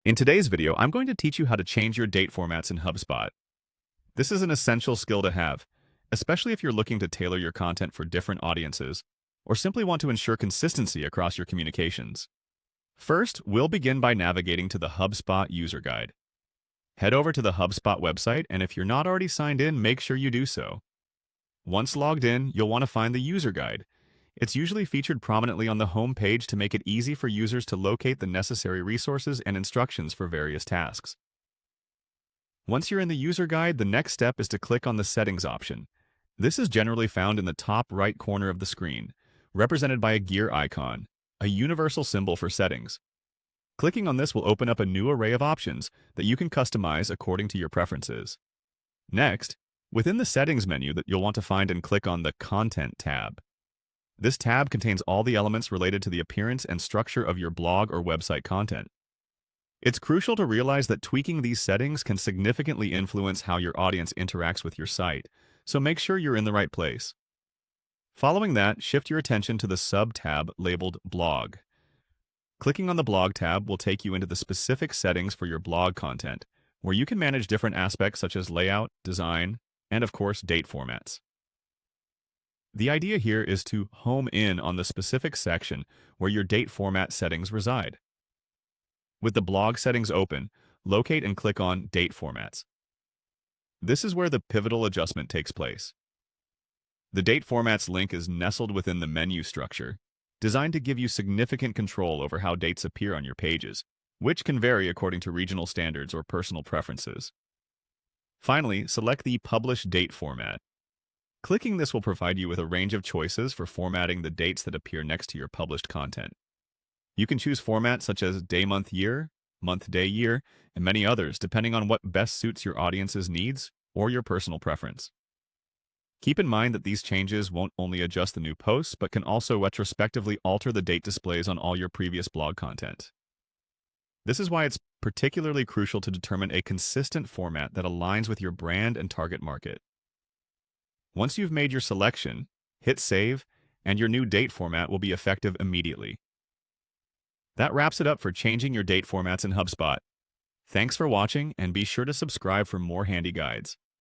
In today's video, I'm going to teach you how to change your date formats in HubSpot. This is an essential skill to have, especially if you're looking to tailor your content for different audiences or simply want to ensure consistency across your communications. First, we'll begin by navigating to the HubSpot user guide. Head over to the HubSpot website, and if you're not already signed in, make sure you do so. Once logged in, you'll want to find the user guide. It's usually featured prominently on the home page to make it easy for users to locate the necessary resources and instructions for various tasks. Once you're in the user guide, the next step is to click on the Settings option. This is generally found in the top right corner of the screen, represented by a gear icon, a universal symbol for settings. Clicking on this will open up a new array of options that you can customize according to your preferences. Next, within the Settings menu that you'll want to find and click on the Content tab. This tab contains all the elements related to the appearance and structure of your blog or website content. It's crucial to realize that tweaking these settings can significantly influence how your audience interacts with your site, so make sure you're in the right place. Following that, shift your attention to the sub-tab labeled Blog. Clicking on the Blog tab will take you into the specific settings for your blog content, where you can manage different aspects such as layout, design, and of course, date formats. The idea here is to home in on the specific section where your date format settings reside. With the blog settings open, locate and click on Date Formats. This is where the pivotal adjustment takes place. The Date Formats link is nestled within the menu structure, designed to give you significant control over how dates appear on your pages, which can vary according to regional standards or personal preferences. Finally, select the Publish Date format. Clicking this will provide you with a range of choices for formatting the dates that appear next to your published content. You can choose formats such as day, month, year, month, day, year, and many others depending on what best suits your audience's needs or your personal preference. Keep in mind that these changes won't only adjust the new posts, but can also retrospectively alter the date displays on all your previous blog content. This is why it's particularly crucial to determine a consistent format that aligns with your brand and target market. Once you've made your selection, hit Save, and your new date format will be effective immediately. That wraps it up for changing your date formats in HubSpot. Thanks for watching, and be sure to subscribe for more handy guides.